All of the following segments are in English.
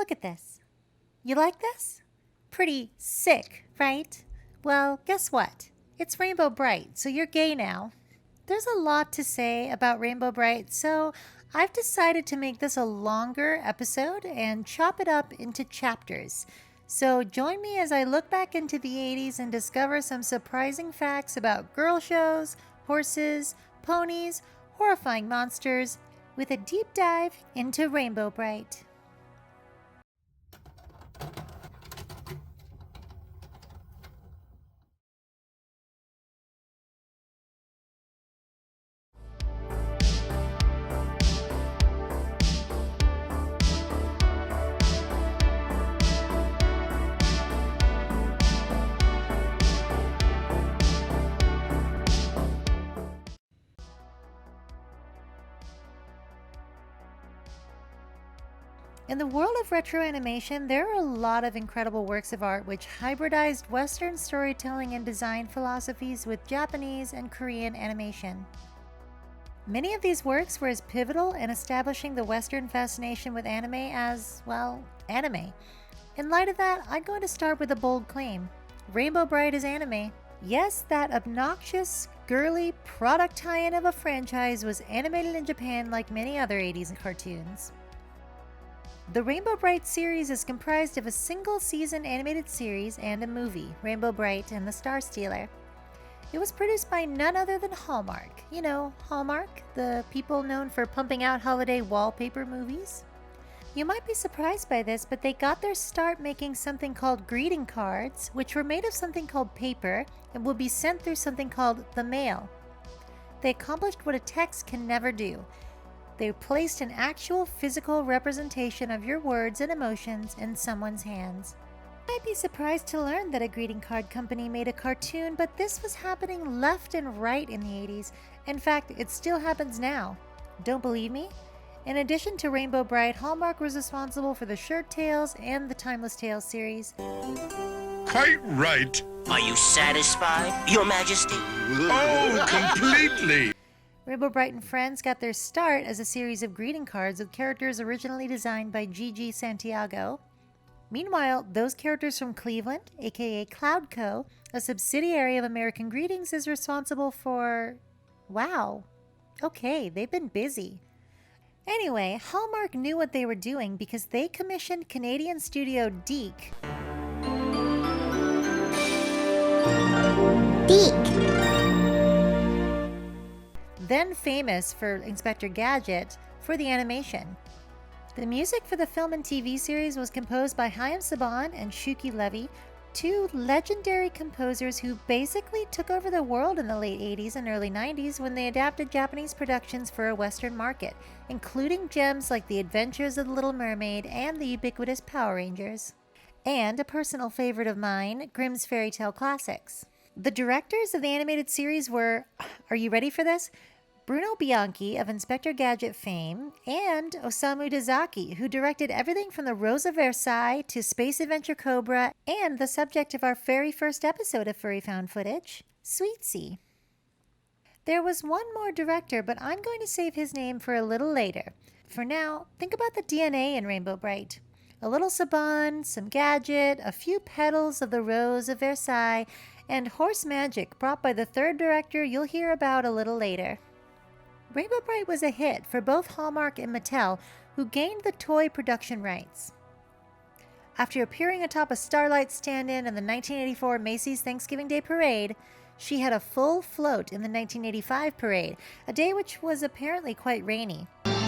Look at this. You like this? Pretty sick, right? Well, guess what? It's Rainbow Brite, so you're gay now. There's a lot to say about Rainbow Brite, so I've decided to make this a longer episode and chop it up into chapters. So join me as I look back into the 80s and discover some surprising facts about girl shows, horses, ponies, horrifying monsters, with a deep dive into Rainbow Brite. In the world of retro animation, there are a lot of incredible works of art which hybridized Western storytelling and design philosophies with Japanese and Korean animation. Many of these works were as pivotal in establishing the Western fascination with anime as, well, anime. In light of that, I'm going to start with a bold claim. Rainbow Brite is anime. Yes, that obnoxious, girly product tie-in of a franchise was animated in Japan like many other 80s cartoons. The Rainbow Brite series is comprised of a single-season animated series and a movie, Rainbow Brite and the Star Stealer. It was produced by none other than Hallmark. You know, Hallmark, the people known for pumping out holiday wallpaper movies. You might be surprised by this, but they got their start making something called greeting cards, which were made of something called paper and would be sent through something called the mail. They accomplished what a text can never do. They placed an actual physical representation of your words and emotions in someone's hands. You might be surprised to learn that a greeting card company made a cartoon, but this was happening left and right in the 80s. In fact, it still happens now. Don't believe me? In addition to Rainbow Brite, Hallmark was responsible for the Shirt Tales and the Timeless Tales series. Quite right. Are you satisfied, Your Majesty? Oh, completely. Rainbow Brite and Friends got their start as a series of greeting cards with characters originally designed by Gigi Santiago. Meanwhile, those characters from Cleveland, aka Cloud Co., a subsidiary of American Greetings, is responsible for... Wow. Okay, they've been busy. Anyway, Hallmark knew what they were doing because they commissioned Canadian studio Deke. Then famous for Inspector Gadget, for the animation. The music for the film and TV series was composed by Chaim Saban and Shuki Levy, two legendary composers who basically took over the world in the late 80s and early 90s when they adapted Japanese productions for a Western market, including gems like The Adventures of the Little Mermaid and the ubiquitous Power Rangers. And a personal favorite of mine, Grimm's Fairy Tale Classics. The directors of the animated series were, are you ready for this? Bruno Bianchi of Inspector Gadget fame, and Osamu Dezaki, who directed everything from The Rose of Versailles to Space Adventure Cobra and the subject of our very first episode of Furry Found Footage, Sweetsy. There was one more director, but I'm going to save his name for a little later. For now, think about the DNA in Rainbow Brite. A little Saban, some Gadget, a few petals of The Rose of Versailles, and horse magic brought by the third director you'll hear about a little later. Rainbow Brite was a hit for both Hallmark and Mattel, who gained the toy production rights. After appearing atop a Starlight stand-in in the 1984 Macy's Thanksgiving Day Parade, she had a full float in the 1985 parade, a day which was apparently quite rainy. Hi,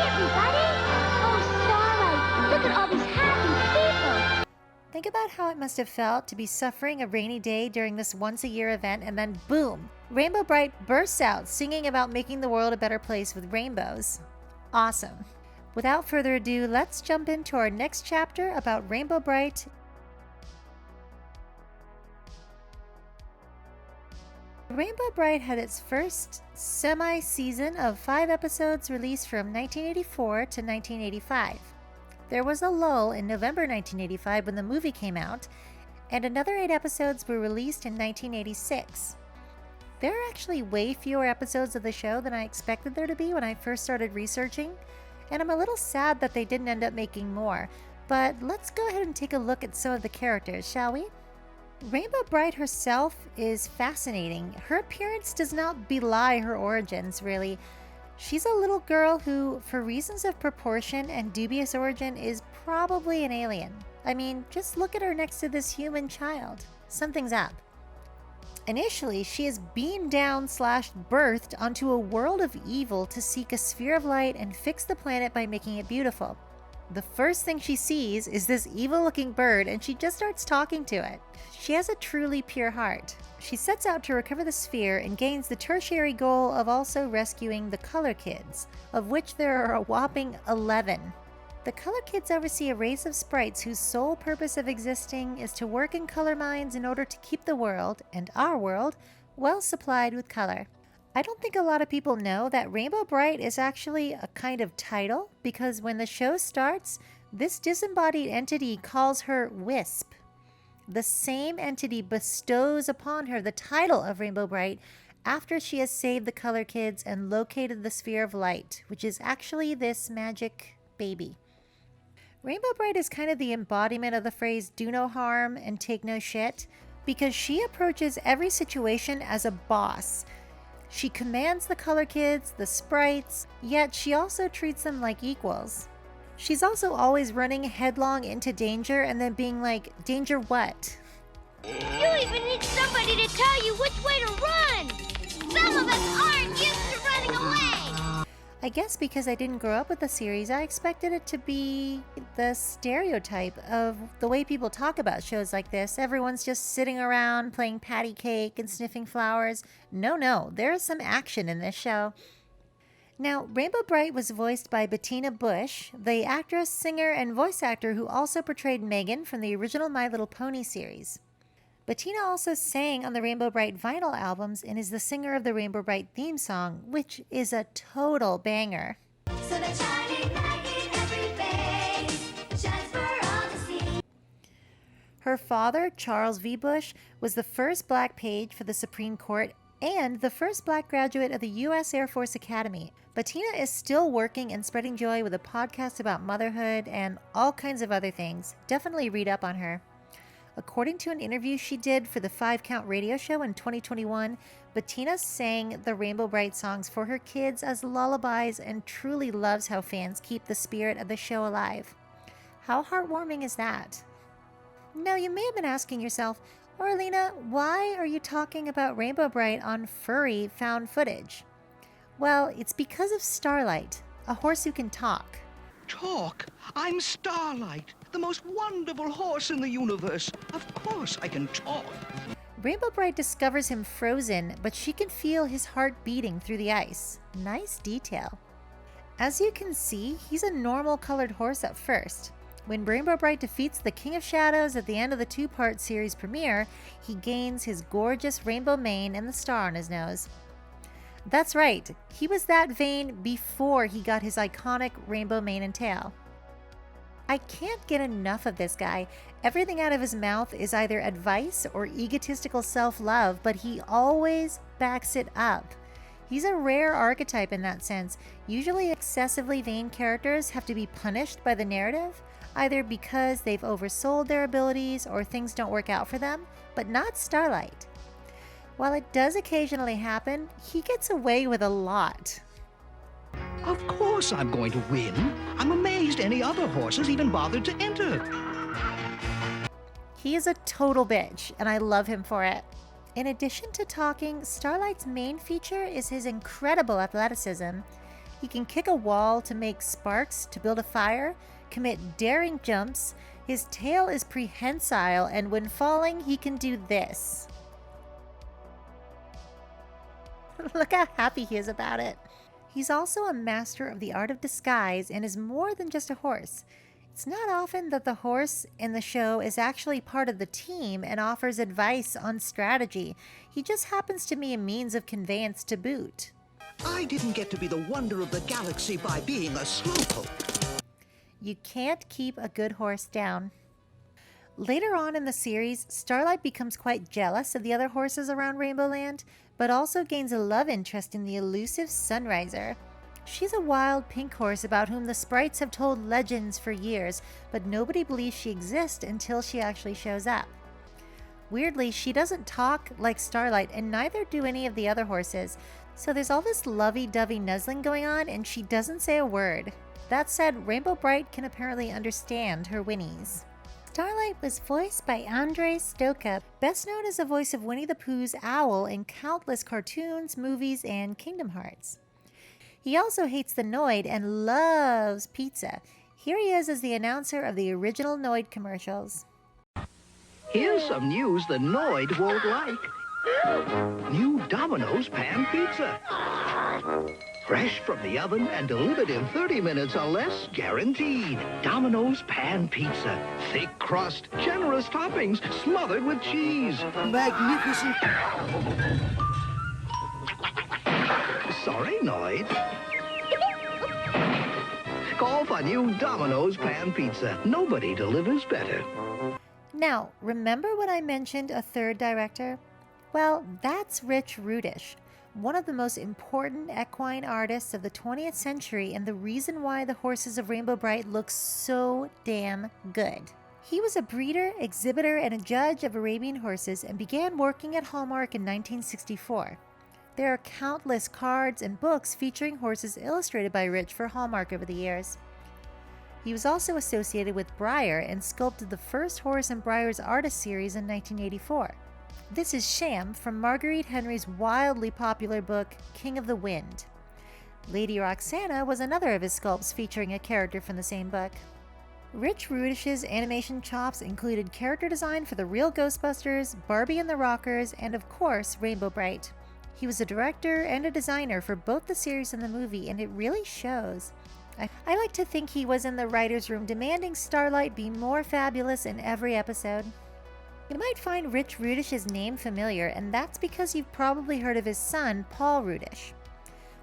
everybody! Oh, Starlight, look at all these happy people! Think about how it must have felt to be suffering a rainy day during this once-a-year event, and then boom! Rainbow Brite bursts out singing about making the world a better place with rainbows. Awesome. Without further ado, let's jump into our next chapter about Rainbow Brite. Rainbow Brite had its first semi-season of 5 episodes released from 1984 to 1985. There was a lull in November 1985 when the movie came out, and another 8 episodes were released in 1986. There are actually way fewer episodes of the show than I expected there to be when I first started researching. and I'm a little sad that they didn't end up making more. But let's go ahead and take a look at some of the characters, shall we? Rainbow Brite herself is fascinating. Her appearance does not belie her origins, really. She's a little girl who, for reasons of proportion and dubious origin, is probably an alien. I mean, just look at her next to this human child. Something's up. Initially, she is beamed down / birthed onto a world of evil to seek a sphere of light and fix the planet by making it beautiful. The first thing she sees is this evil-looking bird, and she just starts talking to it. She has a truly pure heart. She sets out to recover the sphere and gains the tertiary goal of also rescuing the Color Kids, of which there are a whopping 11. The Color Kids oversee a race of sprites whose sole purpose of existing is to work in color mines in order to keep the world, and our world, well supplied with color. I don't think a lot of people know that Rainbow Brite is actually a kind of title, because when the show starts, this disembodied entity calls her Wisp. The same entity bestows upon her the title of Rainbow Brite after she has saved the Color Kids and located the Sphere of Light, which is actually this magic baby. Rainbow Brite is kind of the embodiment of the phrase do no harm and take no shit, because she approaches every situation as a boss. She commands the Color Kids, the sprites, yet she also treats them like equals. She's also always running headlong into danger and then being like, danger what? You even need somebody to tell you which way to run! Some of us aren't used to running away! I guess because I didn't grow up with the series, I expected it to be the stereotype of the way people talk about shows like this. Everyone's just sitting around playing patty cake and sniffing flowers. No, there is some action in this show. Now, Rainbow Brite was voiced by Bettina Bush, the actress, singer, and voice actor who also portrayed Megan from the original My Little Pony series. Bettina also sang on the Rainbow Brite vinyl albums and is the singer of the Rainbow Brite theme song, which is a total banger. So the shining light in every face shines for all to see. Her father, Charles V. Bush, was the first black page for the Supreme Court and the first black graduate of the U.S. Air Force Academy. Bettina is still working and spreading joy with a podcast about motherhood and all kinds of other things. Definitely read up on her. According to an interview she did for the 5 Count radio show in 2021, Bettina sang the Rainbow Brite songs for her kids as lullabies and truly loves how fans keep the spirit of the show alive. How heartwarming is that? Now, you may have been asking yourself, Orlina, why are you talking about Rainbow Brite on Furry found footage? Well, it's because of Starlight, a horse who can talk. Talk? I'm Starlight, the most wonderful horse in the universe. Of course I can talk. Rainbow Brite discovers him frozen, but she can feel his heart beating through the ice. Nice detail. As you can see, he's a normal colored horse at first. When Rainbow Brite defeats the King of Shadows at the end of the 2-part series premiere, he gains his gorgeous rainbow mane and the star on his nose. That's right, he was that vain before he got his iconic rainbow mane and tail. I can't get enough of this guy. Everything out of his mouth is either advice or egotistical self-love, but he always backs it up. He's a rare archetype in that sense. Usually excessively vain characters have to be punished by the narrative, either because they've oversold their abilities or things don't work out for them, but not Starlight. While it does occasionally happen, he gets away with a lot. Of course I'm going to win. I'm amazed any other horses even bothered to enter. He is a total bitch, and I love him for it. In addition to talking, Starlight's main feature is his incredible athleticism. He can kick a wall to make sparks to build a fire, commit daring jumps, his tail is prehensile, and when falling, he can do this. Look how happy he is about it. He's also a master of the art of disguise and is more than just a horse. It's not often that the horse in the show is actually part of the team and offers advice on strategy. He just happens to be a means of conveyance to boot. I didn't get to be the wonder of the galaxy by being a slowpoke. You can't keep a good horse down. Later on in the series, Starlight becomes quite jealous of the other horses around Rainbow Land, but also gains a love interest in the elusive Sunriser. She's a wild pink horse about whom the sprites have told legends for years, but nobody believes she exists until she actually shows up. Weirdly, she doesn't talk like Starlight, and neither do any of the other horses, so there's all this lovey-dovey nuzzling going on, and she doesn't say a word. That said, Rainbow Brite can apparently understand her whinnies. Starlight was voiced by Stoka, best known as the voice of Winnie the Pooh's owl in countless cartoons, movies, and Kingdom Hearts. He also hates the Noid and loves pizza. Here he is as the announcer of the original Noid commercials. Here's some news the Noid won't like. New Domino's pan pizza. Fresh from the oven and delivered in 30 minutes or less, guaranteed. Domino's pan pizza. Thick crust, generous toppings, smothered with cheese. Magnificent. Sorry, Noid. Call for new Domino's pan pizza. Nobody delivers better. Now, remember when I mentioned a third director? Well, that's Rudish, one of the most important equine artists of the 20th century and the reason why the horses of Rainbow Brite look so damn good. He was a breeder, exhibitor, and a judge of Arabian horses and began working at Hallmark in 1964. There are countless cards and books featuring horses illustrated by Rich for Hallmark over the years. He was also associated with Breyer and sculpted the first horse in Breyer's artist series in 1984. This is Sham from Marguerite Henry's wildly popular book, King of the Wind. Lady Roxana was another of his sculpts featuring a character from the same book. Rich Rudish's animation chops included character design for the real Ghostbusters, Barbie and the Rockers, and of course, Rainbow Brite. He was a director and a designer for both the series and the movie, and it really shows. I like to think he was in the writer's room demanding Starlight be more fabulous in every episode. You might find Rich Rudish's name familiar, and that's because you've probably heard of his son, Paul Rudish.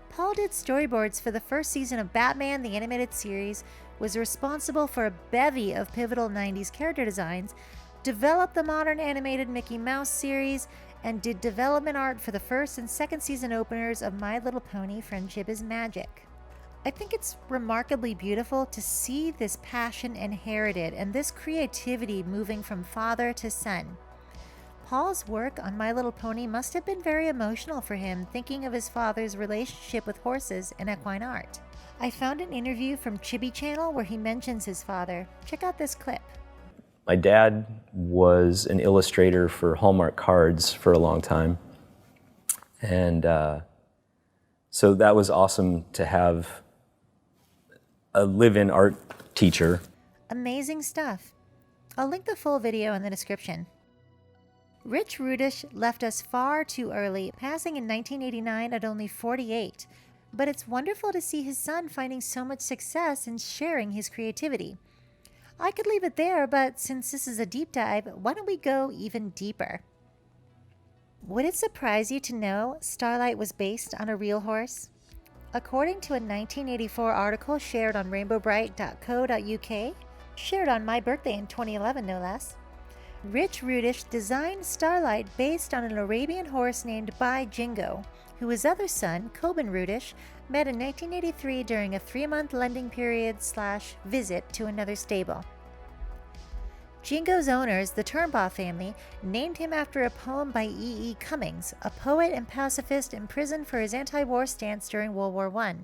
Paul did storyboards for the first season of Batman the Animated Series, was responsible for a bevy of pivotal 90s character designs, developed the modern animated Mickey Mouse series, and did development art for the first and second season openers of My Little Pony Friendship is Magic. I think it's remarkably beautiful to see this passion inherited and this creativity moving from father to son. Paul's work on My Little Pony must have been very emotional for him, thinking of his father's relationship with horses and equine art. I found an interview from Chibi Channel where he mentions his father. Check out this clip. My dad was an illustrator for Hallmark cards for a long time. And so that was awesome to have a live-in art teacher. Amazing stuff. I'll link the full video in the description. Rich Rudish left us far too early, passing in 1989 at only 48. But it's wonderful to see his son finding so much success and sharing his creativity. I could leave it there, but since this is a deep dive, why don't we go even deeper? Would it surprise you to know Starlight was based on a real horse? According to a 1984 article shared on rainbowbrite.co.uk, shared on my birthday in 2011 no less, Rich Rudish designed Starlight based on an Arabian horse named Bai Jingo, who his other son, Coben Rudish, met in 1983 during a 3-month lending period / visit to another stable. Jingo's owners, the Turnbaugh family, named him after a poem by E. E. Cummings, a poet and pacifist imprisoned for his anti-war stance during World War I.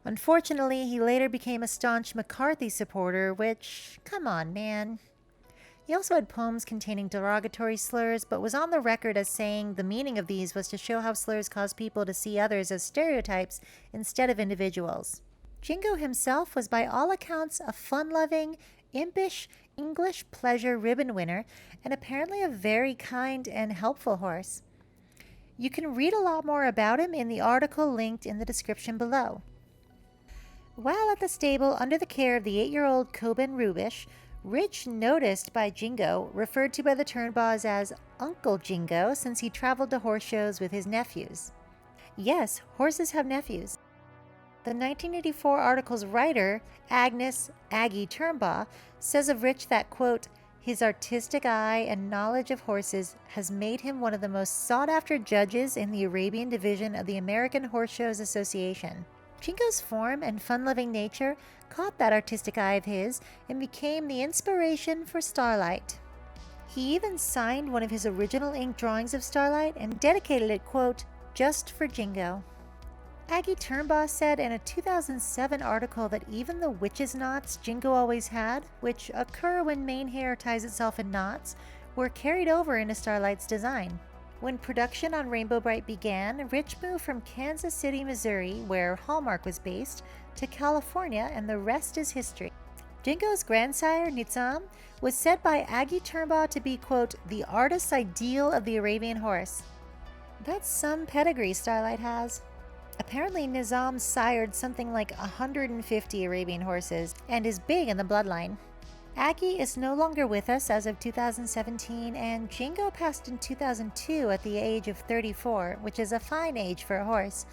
Unfortunately, he later became a staunch McCarthy supporter, which, come on, man. He also had poems containing derogatory slurs, but was on the record as saying the meaning of these was to show how slurs cause people to see others as stereotypes instead of individuals. Jingo himself was by all accounts a fun-loving, impish, English pleasure ribbon winner, and apparently a very kind and helpful horse. You can read a lot more about him in the article linked in the description below. While at the stable under the care of the 8-year-old Coben Rudish, Rich, noticed by Jingo, referred to by the Turnbaughs as Uncle Jingo since he traveled to horse shows with his nephews. Yes, horses have nephews. The 1984 article's writer, Agnes Aggie Turnbaugh, says of Rich that, quote, his artistic eye and knowledge of horses has made him one of the most sought-after judges in the Arabian division of the American Horse Shows Association. Jingo's form and fun-loving nature caught that artistic eye of his and became the inspiration for Starlight. He even signed one of his original ink drawings of Starlight and dedicated it, quote, just for Jingo. Aggie Turnbaugh said in a 2007 article that even the witch's knots Jingo always had, which occur when mane hair ties itself in knots, were carried over into Starlight's design. When production on Rainbow Brite began, Rich moved from Kansas City, Missouri, where Hallmark was based, to California, and the rest is history. Jingo's grandsire, Nizam, was said by Aggie Turnbaugh to be, quote, the artist's ideal of the Arabian horse. That's some pedigree Starlight has. Apparently, Nizam sired something like 150 Arabian horses and is big in the bloodline. Aggie is no longer with us as of 2017, and Jingo passed in 2002 at the age of 34, which is a fine age for a horse.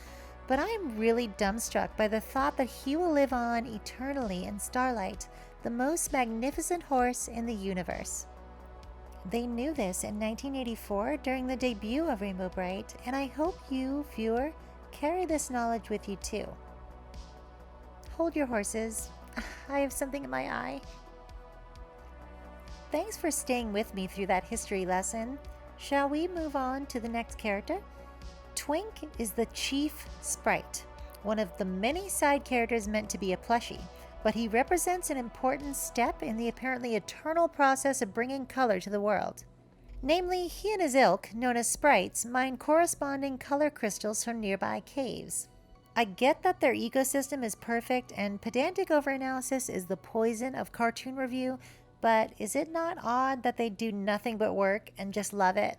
But I am really dumbstruck by the thought that he will live on eternally in Starlight, the most magnificent horse in the universe. They knew this in 1984 during the debut of Rainbow Brite, and I hope you, viewer, carry this knowledge with you too. Hold your horses. I have something in my eye. Thanks for staying with me through that history lesson. Shall we move on to the next character? Twink is the chief sprite, one of the many side characters meant to be a plushie, but he represents an important step in the apparently eternal process of bringing color to the world. Namely, he and his ilk, known as sprites, mine corresponding color crystals from nearby caves. I get that their ecosystem is perfect and pedantic overanalysis is the poison of cartoon review, but is it not odd that they do nothing but work and just love it?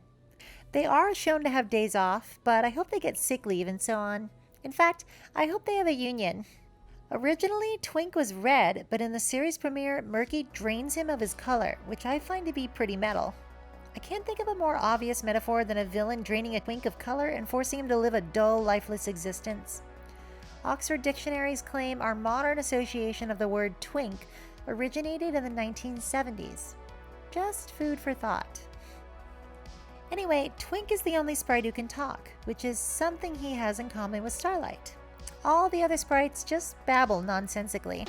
They are shown to have days off, but I hope they get sick leave and so on. In fact, I hope they have a union. Originally, Twink was red, but in the series premiere, Murky drains him of his color, which I find to be pretty metal. I can't think of a more obvious metaphor than a villain draining a Twink of color and forcing him to live a dull, lifeless existence. Oxford dictionaries claim our modern association of the word twink originated in the 1970s. Just food for thought. Anyway, Twink is the only sprite who can talk, which is something he has in common with Starlight. All the other sprites just babble nonsensically.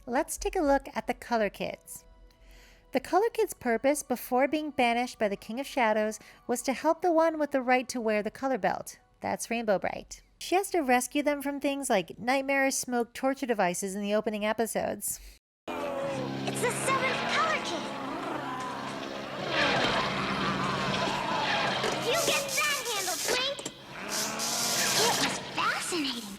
Let's take a look at the Color Kids. The Color Kids' purpose before being banished by the King of Shadows was to help the one with the right to wear the color belt. That's Rainbow Brite. She has to rescue them from things like nightmarish smoke torture devices in the opening episodes. It's the seventh color kid. You get that handle, Twink. It was fascinating.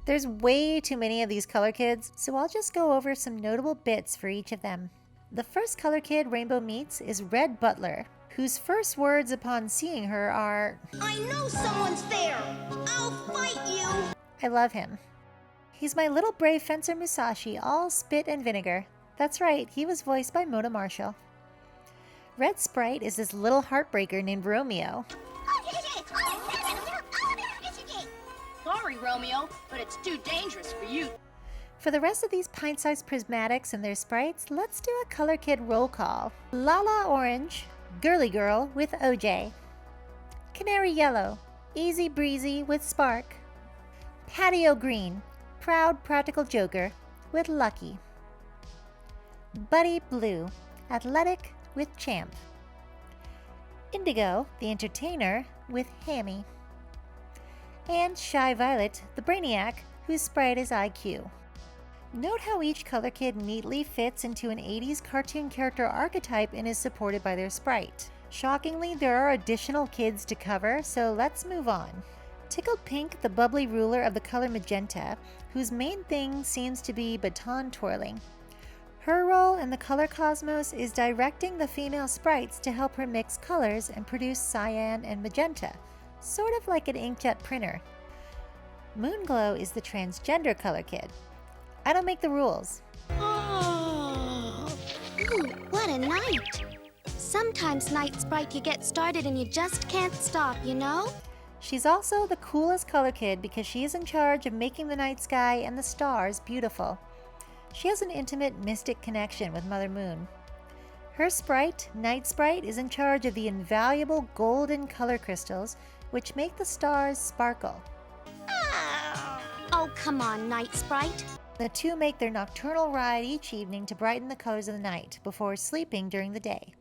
There's way too many of these Color Kids, so I'll just go over some notable bits for each of them. The first Color Kid Rainbow meets is Red Butler, whose first words upon seeing her are, I know someone's there. I'll fight you. I love him. He's my little brave fencer Musashi, all spit and vinegar. That's right, he was voiced by Mona Marshall. Red Sprite is this little heartbreaker named Romeo. Sorry, Romeo, but it's too dangerous for you. For the rest of these pint-sized prismatics and their sprites, let's do a Color Kid roll call. Lala Orange, Girly Girl with OJ. Canary Yellow, Easy Breezy with Spark. Patio Green, Proud Practical Joker with Lucky. Buddy Blue, Athletic with Champ. Indigo, the Entertainer with Hammy. And Shy Violet, the Brainiac, whose sprite is IQ. Note how each Color Kid neatly fits into an 80s cartoon character archetype and is supported by their sprite. Shockingly, there are additional kids to cover, so let's move on. Tickled Pink, the bubbly ruler of the color magenta, whose main thing seems to be baton twirling. Her role in the color cosmos is directing the female sprites to help her mix colors and produce cyan and magenta, sort of like an inkjet printer. Moonglow is the transgender Color Kid. I don't make the rules. Oh, ooh, what a night. Sometimes Night Sprite you get started and you just can't stop, you know? She's also the coolest Color Kid because she is in charge of making the night sky and the stars beautiful. She has an intimate mystic connection with Mother Moon. Her sprite, Night Sprite, is in charge of the invaluable golden color crystals, which make the stars sparkle. Oh, come on, Night Sprite. The two make their nocturnal ride each evening to brighten the colors of the night before sleeping during the day.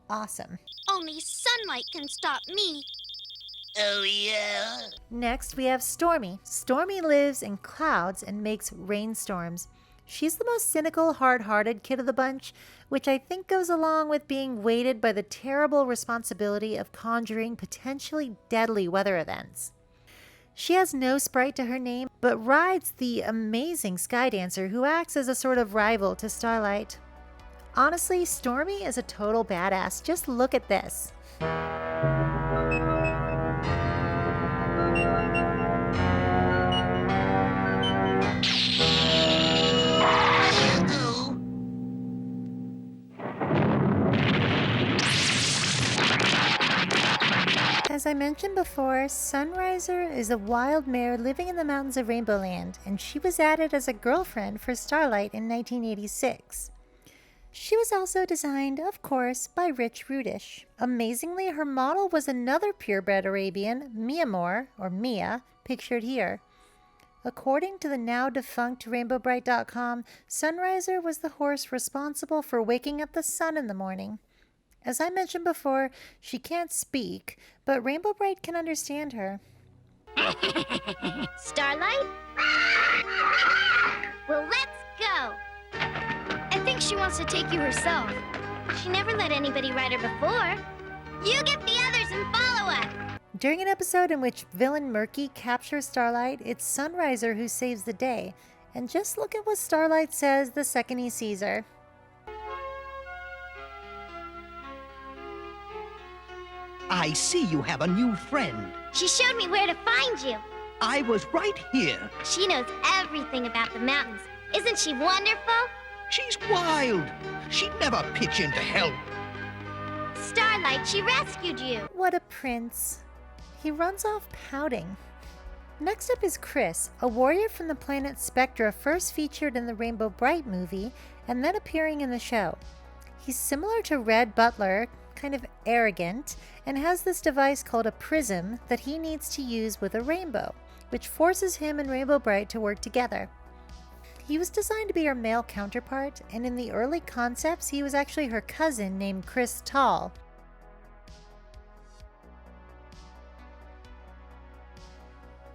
Awesome. Only sunlight can stop me. Oh, yeah? Next, we have Stormy. Stormy lives in clouds and makes rainstorms. She's the most cynical, hard-hearted kid of the bunch, which I think goes along with being weighted by the terrible responsibility of conjuring potentially deadly weather events. She has no sprite to her name, but rides the amazing Sky Dancer, who acts as a sort of rival to Starlight. Honestly, Stormy is a total badass. Just look at this. As I mentioned before, Sunriser is a wild mare living in the mountains of Rainbow Land, and she was added as a girlfriend for Starlight in 1986. She was also designed, of course, by Rich Rudish. Amazingly, her model was another purebred Arabian, Mia, pictured here. According to the now defunct RainbowBrite.com, Sunriser was the horse responsible for waking up the sun in the morning. As I mentioned before, she can't speak, but Rainbow Brite can understand her. Starlight? Well, let's go. I think she wants to take you herself. She never let anybody ride her before. You get the others and follow us. During an episode in which villain Murky captures Starlight, it's Sunriser who saves the day. And just look at what Starlight says the second he sees her. I see you have a new friend. She showed me where to find you. I was right here. She knows everything about the mountains. Isn't she wonderful? She's wild. She'd never pitch in to help. Starlight, she rescued you. What a prince. He runs off pouting. Next up is Chris, a warrior from the planet Spectra, first featured in the Rainbow Brite movie and then appearing in the show. He's similar to Red Butler, kind of arrogant, and has this device called a prism that he needs to use with a rainbow, which forces him and Rainbow Brite to work together. He was designed to be her male counterpart, and in the early concepts, he was actually her cousin named Chris Tall.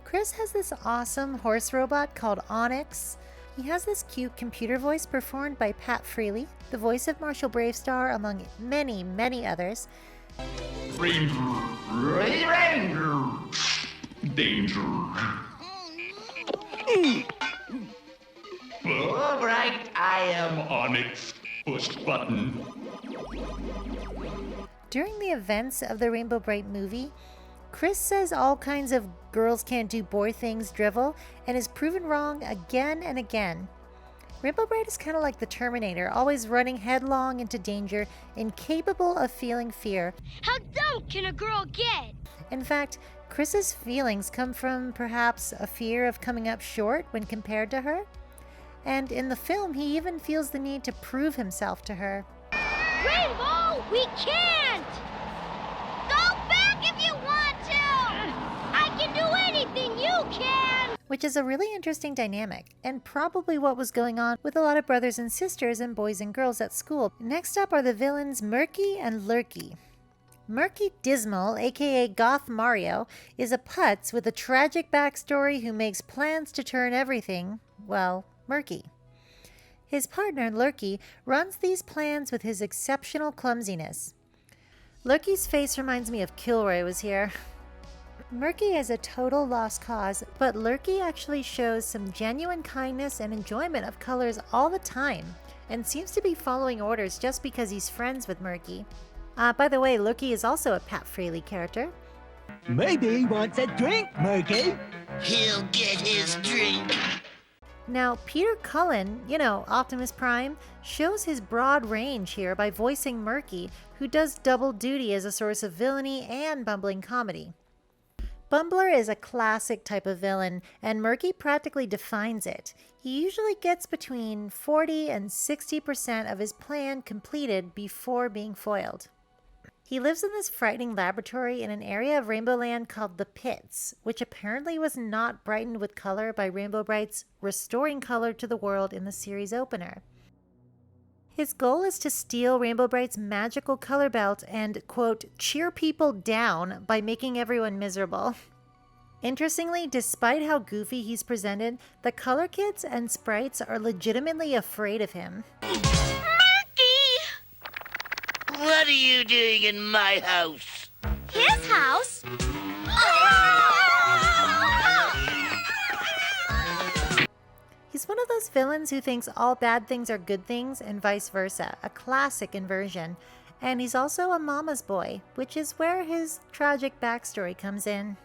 Chris has this awesome horse robot called Onyx. He has this cute computer voice performed by Pat Freely, the voice of Marshall Bravestar, among many, many others. Danger. All right, I am Onyx. Push button. During the events of the Rainbow Brite movie, Chris says all kinds of girls can't do boy things drivel and is proven wrong again and again. Rainbow Brite is kind of like the Terminator, always running headlong into danger, incapable of feeling fear. How dumb can a girl get? In fact, Chris's feelings come from perhaps a fear of coming up short when compared to her. And in the film, he even feels the need to prove himself to her. Rainbow, we can't! Go back if you want to! I can do anything you can! Which is a really interesting dynamic, and probably what was going on with a lot of brothers and sisters and boys and girls at school. Next up are the villains Murky and Lurky. Murky Dismal, aka Goth Mario, is a putz with a tragic backstory who makes plans to turn everything, well, murky. His partner, Lurky, runs these plans with his exceptional clumsiness. Lurky's face reminds me of Kilroy was here. Murky is a total lost cause, but Lurky actually shows some genuine kindness and enjoyment of colors all the time, and seems to be following orders just because he's friends with Murky. By the way, Lurky is also a Pat Freely character. Maybe he wants a drink, Murky. He'll get his drink. Now, Peter Cullen, Optimus Prime, shows his broad range here by voicing Murky, who does double duty as a source of villainy and bumbling comedy. Bumbler is a classic type of villain, and Murky practically defines it. He usually gets between 40 and 60% of his plan completed before being foiled. He lives in this frightening laboratory in an area of Rainbow Land called the Pits, which apparently was not brightened with color by Rainbow Brite's restoring color to the world in the series opener. His goal is to steal Rainbow Brite's magical color belt and, quote, cheer people down by making everyone miserable. Interestingly, despite how goofy he's presented, the color kids and sprites are legitimately afraid of him. What are you doing in my house? His house? He's one of those villains who thinks all bad things are good things and vice versa, a classic inversion. And he's also a mama's boy, which is where his tragic backstory comes in.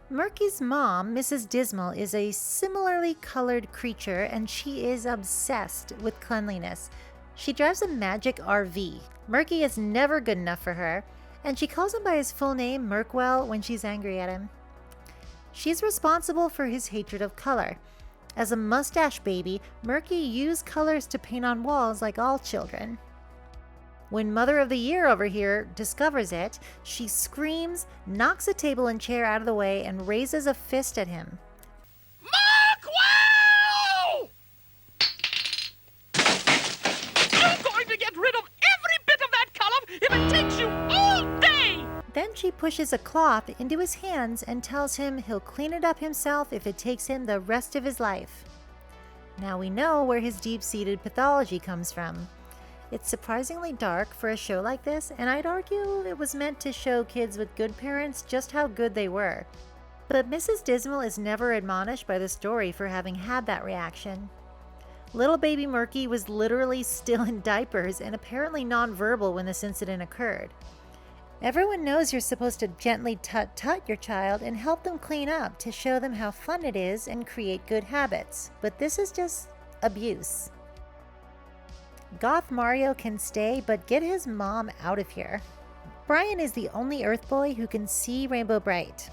Murky's mom, Mrs. Dismal, is a similarly colored creature, and she is obsessed with cleanliness. She drives a magic RV. Murky is never good enough for her, and she calls him by his full name, Mrkwell, when she's angry at him. She's responsible for his hatred of color. As a mustache baby, Murky used colors to paint on walls like all children. When Mother of the Year over here discovers it, she screams, knocks a table and chair out of the way, and raises a fist at him. Mrkwell! You're going to get rid of every bit of that color if it takes you all day! Then she pushes a cloth into his hands and tells him he'll clean it up himself if it takes him the rest of his life. Now we know where his deep-seated pathology comes from. It's surprisingly dark for a show like this, and I'd argue it was meant to show kids with good parents just how good they were. But Mrs. Dismal is never admonished by the story for having had that reaction. Little baby Murky was literally still in diapers and apparently nonverbal when this incident occurred. Everyone knows you're supposed to gently tut-tut your child and help them clean up to show them how fun it is and create good habits, but this is just abuse. Goth Mario can stay, but get his mom out of here. Brian is the only Earth boy who can see Rainbow Brite.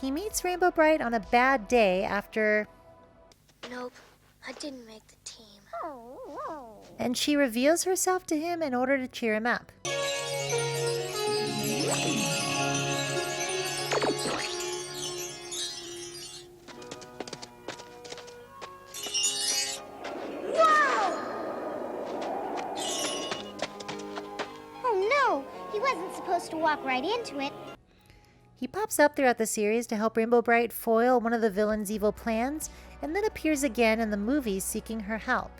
He meets Rainbow Brite on a bad day after... Nope, I didn't make the team. And she reveals herself to him in order to cheer him up. He wasn't supposed to walk right into it. He pops up throughout the series to help Rainbow Brite foil one of the villain's evil plans, and then appears again in the movies seeking her help.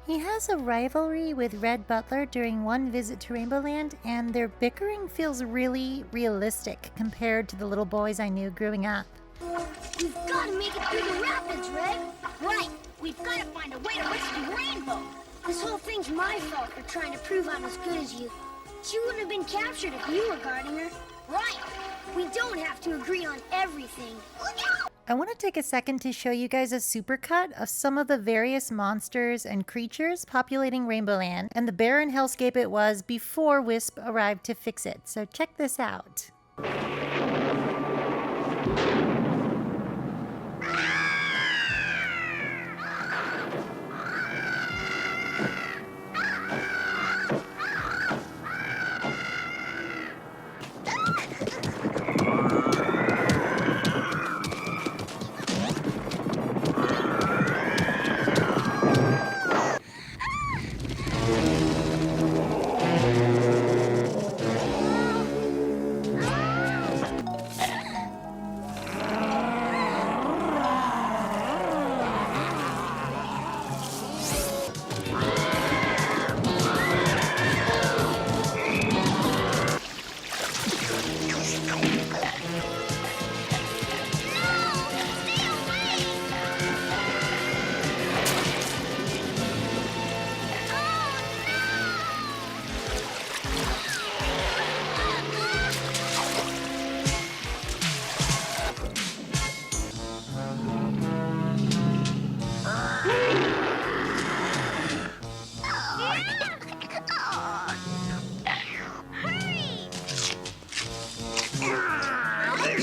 He has a rivalry with Red Butler during one visit to Rainbow Land, and their bickering feels really realistic compared to the little boys I knew growing up. We've got to make it through the rapids, Red. Right. We've got to find a way to rescue Rainbow. This whole thing's my fault for trying to prove I'm as good as you. She wouldn't have been captured if you were guarding her. Right. We don't have to agree on everything. Look out! I want to take a second to show you guys a supercut of some of the various monsters and creatures populating Rainbow Land and the barren hellscape it was before Wisp arrived to fix it. So check this out.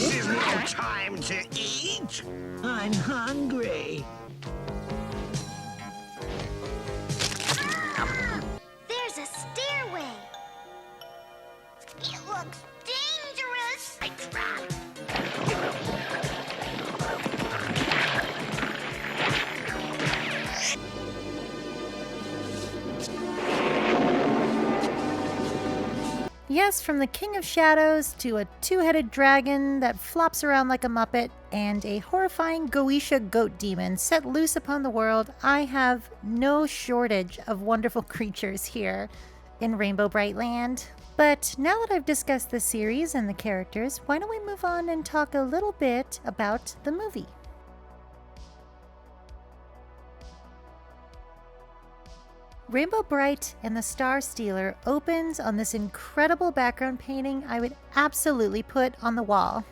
This is no time to eat. I'm hungry. There's a stairway. It looks dangerous. I tried. Yes, from the King of Shadows to a two-headed dragon that flops around like a Muppet and a horrifying Goetia goat demon set loose upon the world, I have no shortage of wonderful creatures here in Rainbow Brite Land. But now that I've discussed the series and the characters, why don't we move on and talk a little bit about the movie? Rainbow Brite and the Star Stealer opens on this incredible background painting I would absolutely put on the wall.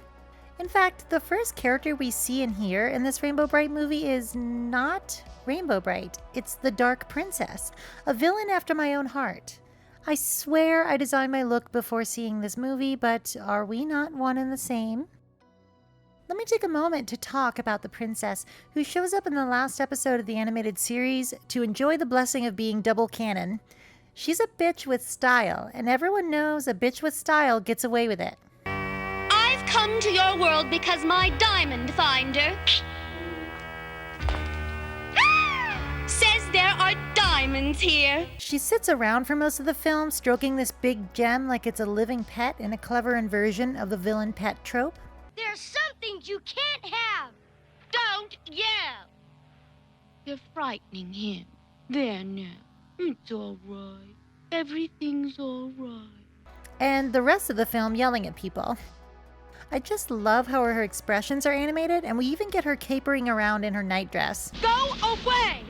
In fact, the first character we see and hear in this Rainbow Brite movie is not Rainbow Brite. It's the Dark Princess, a villain after my own heart. I swear I designed my look before seeing this movie, but are we not one and the same? Let me take a moment to talk about the princess who shows up in the last episode of the animated series to enjoy the blessing of being double canon. She's a bitch with style, and everyone knows a bitch with style gets away with it. I've come to your world because my diamond finder says there are diamonds here. She sits around for most of the film, stroking this big gem like it's a living pet in a clever inversion of the villain pet trope. There's some things you can't have. Don't yell. You're frightening him. There now. It's all right. Everything's all right. And the rest of the film yelling at people. I just love how her expressions are animated, and we even get her capering around in her nightdress. Go away!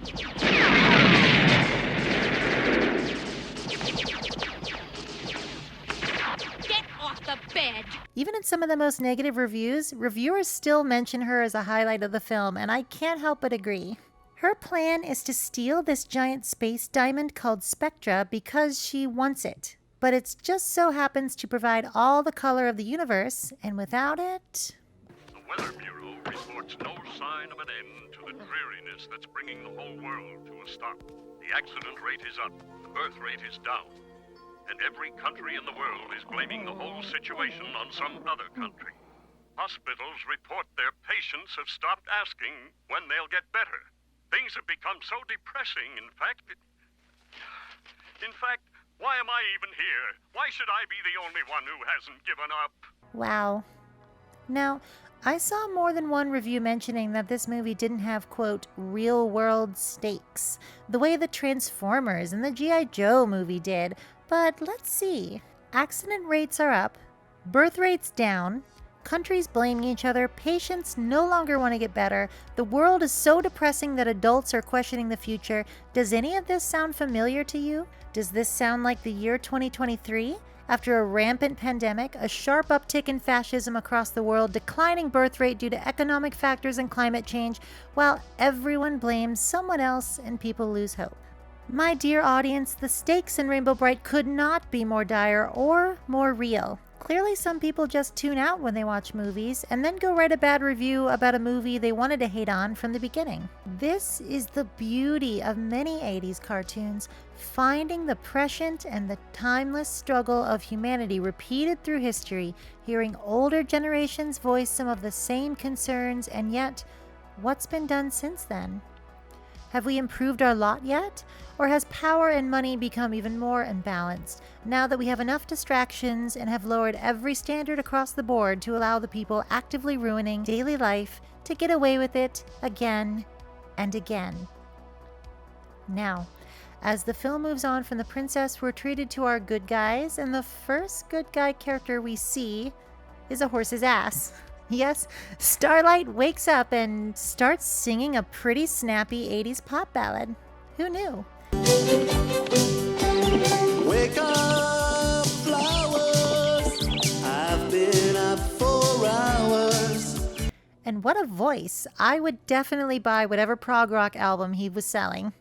Get off the bed! Even in some of the most negative reviews, reviewers still mention her as a highlight of the film, and I can't help but agree. Her plan is to steal this giant space diamond called Spectra because she wants it. But it just so happens to provide all the color of the universe, and without it... The Weather Bureau reports no sign of an end to the dreariness that's bringing the whole world to a stop. The accident rate is up, the birth rate is down, and every country in the world is blaming the whole situation on some other country. Hospitals report their patients have stopped asking when they'll get better. Things have become so depressing, in fact, why am I even here? Why should I be the only one who hasn't given up? Wow. Now, I saw more than one review mentioning that this movie didn't have, quote, real-world stakes, the way the Transformers and the G.I. Joe movie did. But let's see. Accident rates are up, birth rates down, countries blaming each other, patients no longer want to get better, the world is so depressing that adults are questioning the future. Does any of this sound familiar to you? Does this sound like the year 2023? After a rampant pandemic, a sharp uptick in fascism across the world, declining birth rate due to economic factors and climate change, while everyone blames someone else and people lose hope. My dear audience, the stakes in Rainbow Brite could not be more dire or more real. Clearly, some people just tune out when they watch movies and then go write a bad review about a movie they wanted to hate on from the beginning. This is the beauty of many 80s cartoons, finding the prescient and the timeless struggle of humanity repeated through history, hearing older generations voice some of the same concerns, and yet, what's been done since then? Have we improved our lot yet? Or has power and money become even more imbalanced, now that we have enough distractions and have lowered every standard across the board to allow the people actively ruining daily life to get away with it again and again? Now, as the film moves on from the princess, we're treated to our good guys, and the first good guy character we see is a horse's ass. Yes, Starlight wakes up and starts singing a pretty snappy 80s pop ballad. Who knew? Wake up, flowers. I've been up for hours. And what a voice. I would definitely buy whatever prog rock album he was selling.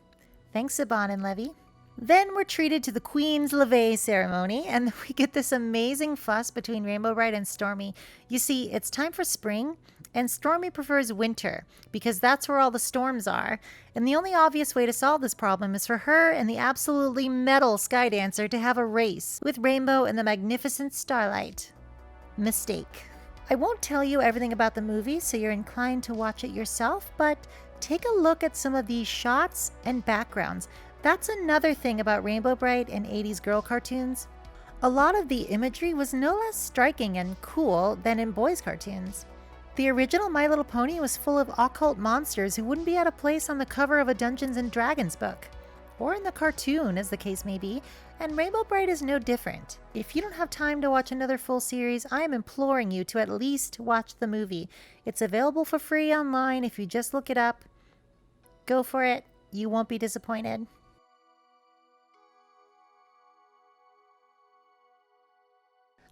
Thanks, Saban and Levy. Then we're treated to the Queen's Levee ceremony, and we get this amazing fuss between Rainbow Brite and Stormy. You see, it's time for spring, and Stormy prefers winter, because that's where all the storms are. And the only obvious way to solve this problem is for her and the absolutely metal Sky Dancer to have a race with Rainbow and the magnificent Starlight. Mistake. I won't tell you everything about the movie, so you're inclined to watch it yourself, but take a look at some of these shots and backgrounds. That's another thing about Rainbow Brite and 80s girl cartoons. A lot of the imagery was no less striking and cool than in boys' cartoons. The original My Little Pony was full of occult monsters who wouldn't be out of place on the cover of a Dungeons & Dragons book, or in the cartoon, as the case may be, and Rainbow Brite is no different. If you don't have time to watch another full series, I am imploring you to at least watch the movie. It's available for free online if you just look it up. Go for it. You won't be disappointed.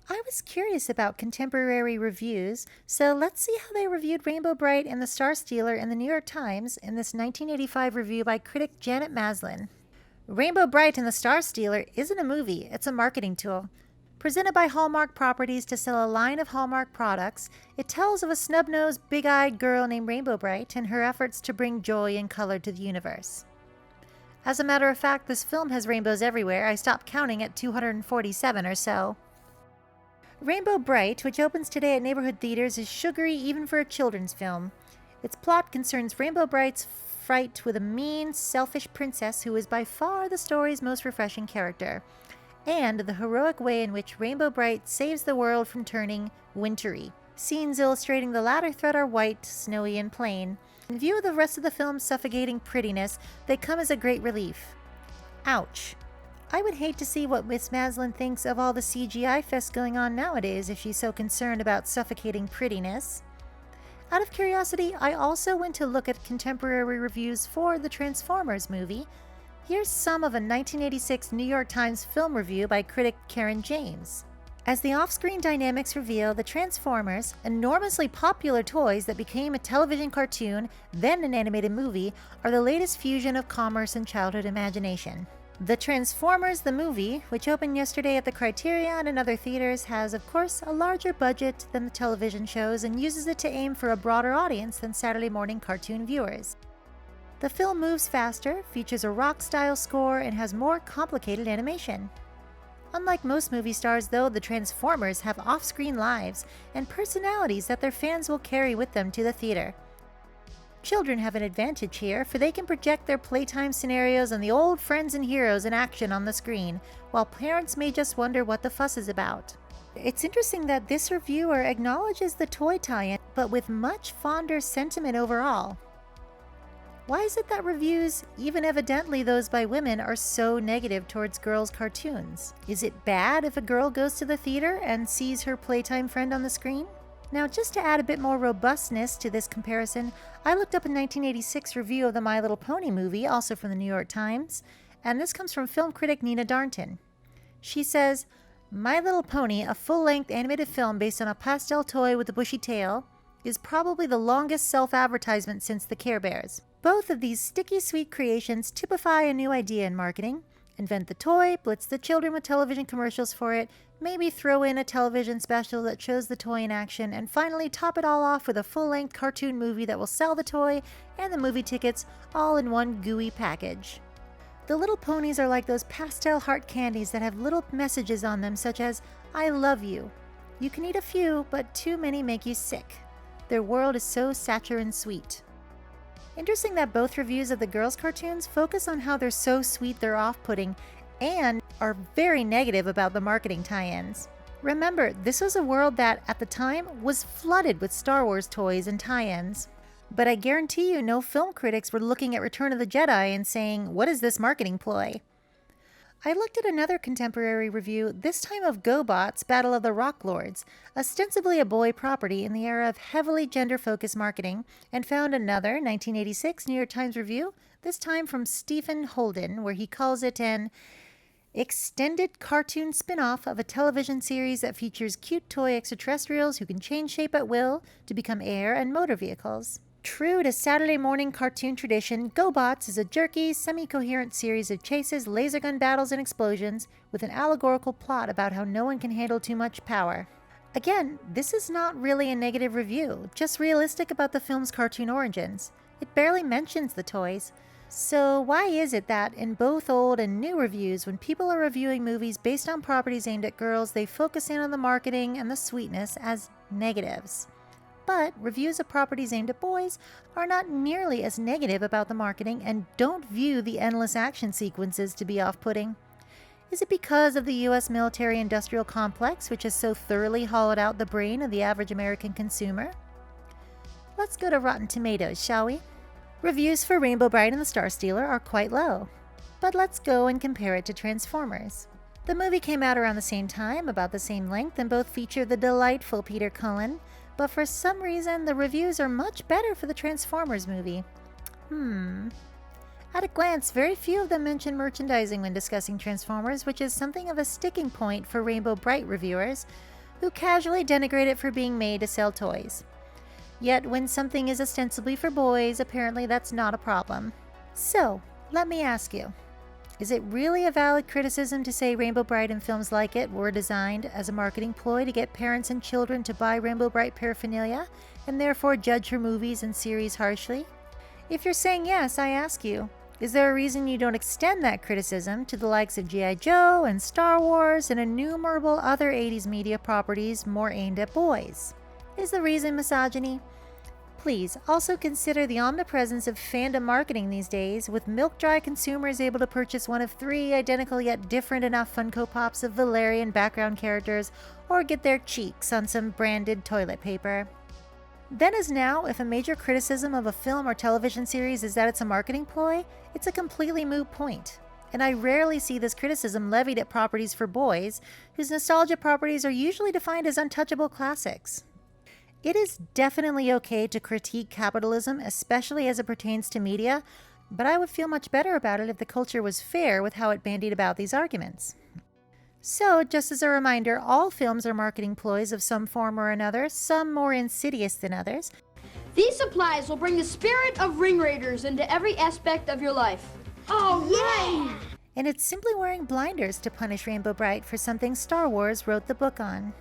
I was curious about contemporary reviews, so let's see how they reviewed Rainbow Brite and the Star Stealer in the New York Times in this 1985 review by critic Janet Maslin. Rainbow Brite and the Star Stealer isn't a movie, it's a marketing tool. Presented by Hallmark Properties to sell a line of Hallmark products, it tells of a snub-nosed, big-eyed girl named Rainbow Brite and her efforts to bring joy and color to the universe. As a matter of fact, this film has rainbows everywhere. I stopped counting at 247 or so. Rainbow Brite, which opens today at neighborhood theaters, is sugary even for a children's film. Its plot concerns Rainbow Brite's fight with a mean, selfish princess who is by far the story's most refreshing character, and the heroic way in which Rainbow Brite saves the world from turning wintry. Scenes illustrating the latter threat are white, snowy, and plain. In view of the rest of the film's suffocating prettiness, they come as a great relief. Ouch. I would hate to see what Miss Maslin thinks of all the CGI fest going on nowadays if she's so concerned about suffocating prettiness. Out of curiosity, I also went to look at contemporary reviews for the Transformers movie. Here's some of a 1986 New York Times film review by critic Karen James. As the off-screen dynamics reveal, the Transformers, enormously popular toys that became a television cartoon, then an animated movie, are the latest fusion of commerce and childhood imagination. The Transformers the movie, which opened yesterday at the Criterion and other theaters, has, of course, a larger budget than the television shows and uses it to aim for a broader audience than Saturday morning cartoon viewers. The film moves faster, features a rock-style score, and has more complicated animation. Unlike most movie stars, though, the Transformers have off-screen lives and personalities that their fans will carry with them to the theater. Children have an advantage here, for they can project their playtime scenarios and the old friends and heroes in action on the screen, while parents may just wonder what the fuss is about. It's interesting that this reviewer acknowledges the toy tie-in, but with much fonder sentiment overall. Why is it that reviews, even evidently those by women, are so negative towards girls' cartoons? Is it bad if a girl goes to the theater and sees her playtime friend on the screen? Now, just to add a bit more robustness to this comparison, I looked up a 1986 review of the My Little Pony movie, also from the New York Times, and this comes from film critic Nina Darnton. She says, My Little Pony, a full-length animated film based on a pastel toy with a bushy tail, is probably the longest self-advertisement since the Care Bears. Both of these sticky sweet creations typify a new idea in marketing. Invent the toy, blitz the children with television commercials for it, maybe throw in a television special that shows the toy in action, and finally top it all off with a full-length cartoon movie that will sell the toy and the movie tickets all in one gooey package. The little ponies are like those pastel heart candies that have little messages on them such as, I love you. You can eat a few, but too many make you sick. Their world is so saccharine sweet. Interesting that both reviews of the girls' cartoons focus on how they're so sweet they're off-putting and are very negative about the marketing tie-ins. Remember, this was a world that, at the time, was flooded with Star Wars toys and tie-ins. But I guarantee you no film critics were looking at Return of the Jedi and saying, what is this marketing ploy? I looked at another contemporary review, this time of GoBot's Battle of the Rock Lords, ostensibly a boy property in the era of heavily gender-focused marketing, and found another 1986 New York Times review, this time from Stephen Holden, where he calls it an extended cartoon spin-off of a television series that features cute toy extraterrestrials who can change shape at will to become air and motor vehicles. True to Saturday morning cartoon tradition, GoBots is a jerky, semi-coherent series of chases, laser gun battles, and explosions with an allegorical plot about how no one can handle too much power. Again, this is not really a negative review, just realistic about the film's cartoon origins. It barely mentions the toys. So why is it that in both old and new reviews, when people are reviewing movies based on properties aimed at girls, they focus in on the marketing and the sweetness as negatives? But reviews of properties aimed at boys are not nearly as negative about the marketing and don't view the endless action sequences to be off-putting. Is it because of the U.S. military-industrial complex, which has so thoroughly hollowed out the brain of the average American consumer? Let's go to Rotten Tomatoes, shall we? Reviews for Rainbow Brite and the Star Stealer are quite low. But let's go and compare it to Transformers. The movie came out around the same time, about the same length, and both feature the delightful Peter Cullen, but for some reason the reviews are much better for the Transformers movie. At a glance, very few of them mention merchandising when discussing Transformers, which is something of a sticking point for Rainbow Brite reviewers, who casually denigrate it for being made to sell toys. Yet when something is ostensibly for boys, apparently that's not a problem. So, let me ask you, is it really a valid criticism to say Rainbow Brite and films like it were designed as a marketing ploy to get parents and children to buy Rainbow Brite paraphernalia, and therefore judge her movies and series harshly? If you're saying yes, I ask you, is there a reason you don't extend that criticism to the likes of G.I. Joe and Star Wars and innumerable other 80s media properties more aimed at boys? Is the reason misogyny? Please also consider the omnipresence of fandom marketing these days, with milk-dry consumers able to purchase one of 3 identical yet different enough Funko Pops of Valerian background characters or get their cheeks on some branded toilet paper. Then as now, if a major criticism of a film or television series is that it's a marketing ploy, it's a completely moot point. And I rarely see this criticism levied at properties for boys, whose nostalgia properties are usually defined as untouchable classics. It is definitely okay to critique capitalism, especially as it pertains to media, but I would feel much better about it if the culture was fair with how it bandied about these arguments. So, just as a reminder, all films are marketing ploys of some form or another, some more insidious than others. These supplies will bring the spirit of Ring Raiders into every aspect of your life. Oh, yeah! And it's simply wearing blinders to punish Rainbow Brite for something Star Wars wrote the book on.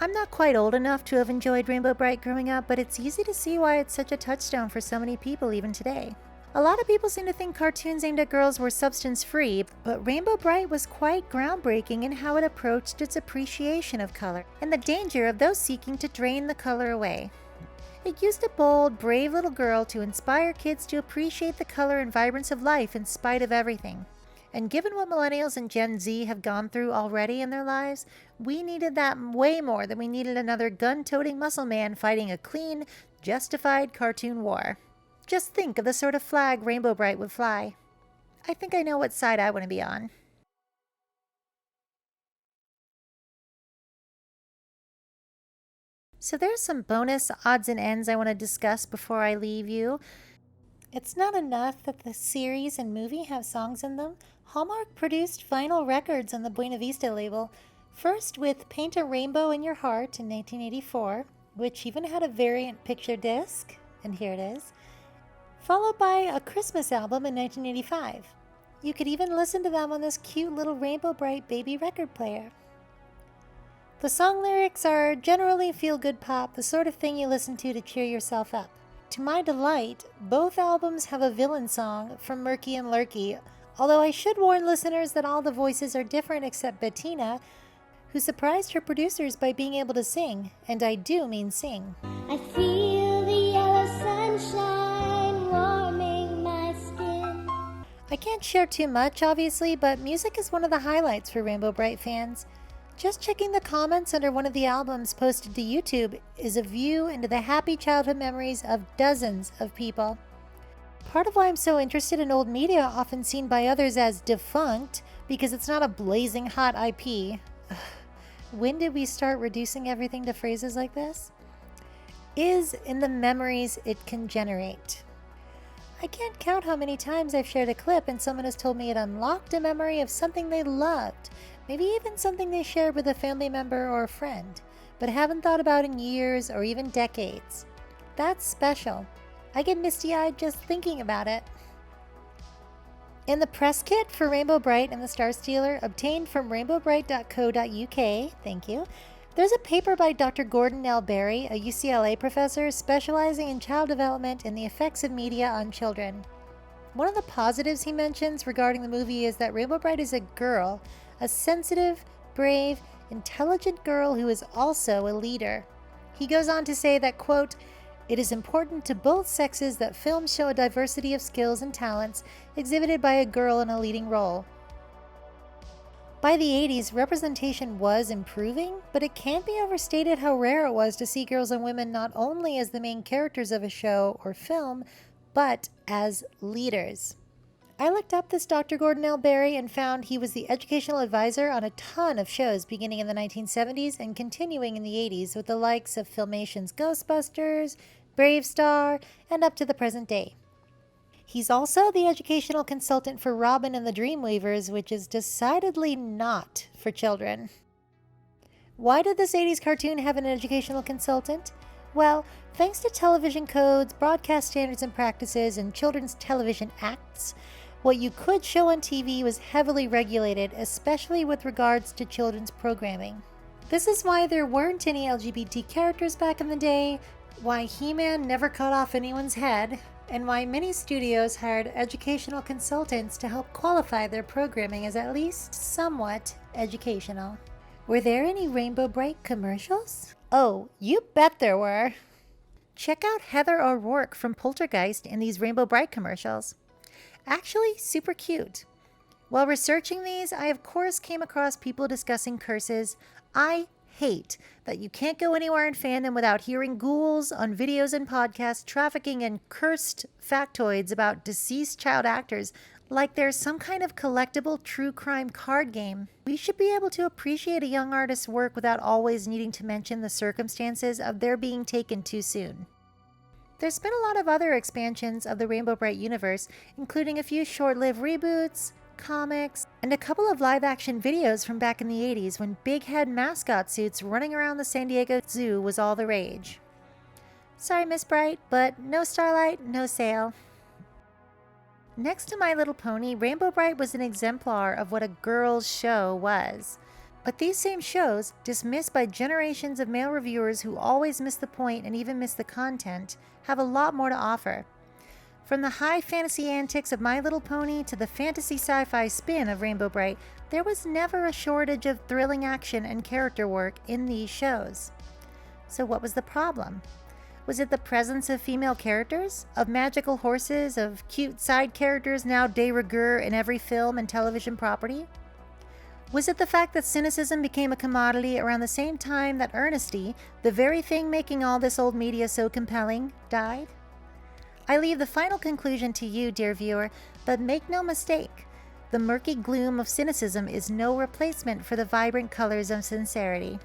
I'm not quite old enough to have enjoyed Rainbow Brite growing up, but it's easy to see why it's such a touchstone for so many people even today. A lot of people seem to think cartoons aimed at girls were substance-free, but Rainbow Brite was quite groundbreaking in how it approached its appreciation of color and the danger of those seeking to drain the color away. It used a bold, brave little girl to inspire kids to appreciate the color and vibrance of life in spite of everything. And given what millennials and Gen Z have gone through already in their lives, we needed that way more than we needed another gun-toting muscle man fighting a clean, justified cartoon war. Just think of the sort of flag Rainbow Brite would fly. I think I know what side I want to be on. So there's some bonus odds and ends I want to discuss before I leave you. It's not enough that the series and movie have songs in them. Hallmark produced vinyl records on the Buena Vista label, first with Paint a Rainbow in Your Heart in 1984, which even had a variant picture disc, and here it is, followed by a Christmas album in 1985. You could even listen to them on this cute little Rainbow Brite baby record player. The song lyrics are generally feel-good pop, the sort of thing you listen to cheer yourself up. To my delight, both albums have a villain song from Murky and Lurky, although I should warn listeners that all the voices are different except Bettina, who surprised her producers by being able to sing, and I do mean sing. I feel the yellow sunshine warming my skin. I can't share too much, obviously, but music is one of the highlights for Rainbow Brite fans. Just checking the comments under one of the albums posted to YouTube is a view into the happy childhood memories of dozens of people. Part of why I'm so interested in old media, often seen by others as defunct, because it's not a blazing hot IP. When did we start reducing everything to phrases like this? Is in the memories it can generate. I can't count how many times I've shared a clip and someone has told me it unlocked a memory of something they loved, maybe even something they shared with a family member or a friend, but haven't thought about in years or even decades. That's special. I get misty-eyed just thinking about it. In the press kit for Rainbow Brite and the Star Stealer, obtained from rainbowbrite.co.uk, thank you, there's a paper by Dr. Gordon L. Berry, a UCLA professor specializing in child development and the effects of media on children. One of the positives he mentions regarding the movie is that Rainbow Brite is a girl, a sensitive, brave, intelligent girl who is also a leader. He goes on to say that, quote, "It is important to both sexes that films show a diversity of skills and talents exhibited by a girl in a leading role." By the 80s, representation was improving, but it can't be overstated how rare it was to see girls and women not only as the main characters of a show or film, but as leaders. I looked up this Dr. Gordon L. Berry and found he was the educational advisor on a ton of shows beginning in the 1970s and continuing in the 80s with the likes of Filmation's Ghostbusters, Brave Star, and up to the present day. He's also the educational consultant for Robin and the Dreamweavers, which is decidedly not for children. Why did this 80s cartoon have an educational consultant? Well, thanks to television codes, broadcast standards and practices, and children's television acts, what you could show on TV was heavily regulated, especially with regards to children's programming. This is why there weren't any LGBT characters back in the day, why He-Man never cut off anyone's head, and why many studios hired educational consultants to help qualify their programming as at least somewhat educational. Were there any Rainbow Brite commercials? Oh, you bet there were. Check out Heather O'Rourke from Poltergeist in these Rainbow Brite commercials. Actually, super cute. While researching these, I of course came across people discussing curses. I hate that you can't go anywhere in fandom without hearing ghouls on videos and podcasts trafficking in cursed factoids about deceased child actors like there's some kind of collectible true crime card game. We should be able to appreciate a young artist's work without always needing to mention the circumstances of their being taken too soon. There's been a lot of other expansions of the Rainbow Brite universe, including a few short-lived reboots, comics, and a couple of live-action videos from back in the 80s when big head mascot suits running around the San Diego Zoo was all the rage. Sorry, Miss Brite, but no Starlight, no sale. Next to My Little Pony, Rainbow Brite was an exemplar of what a girls' show was. But these same shows, dismissed by generations of male reviewers who always miss the point and even miss the content, have a lot more to offer. From the high fantasy antics of My Little Pony to the fantasy sci-fi spin of Rainbow Brite, there was never a shortage of thrilling action and character work in these shows. So what was the problem? Was it the presence of female characters? Of magical horses? Of cute side characters now de rigueur in every film and television property? Was it the fact that cynicism became a commodity around the same time that earnesty, the very thing making all this old media so compelling, died? I leave the final conclusion to you, dear viewer, but make no mistake, the murky gloom of cynicism is no replacement for the vibrant colors of sincerity.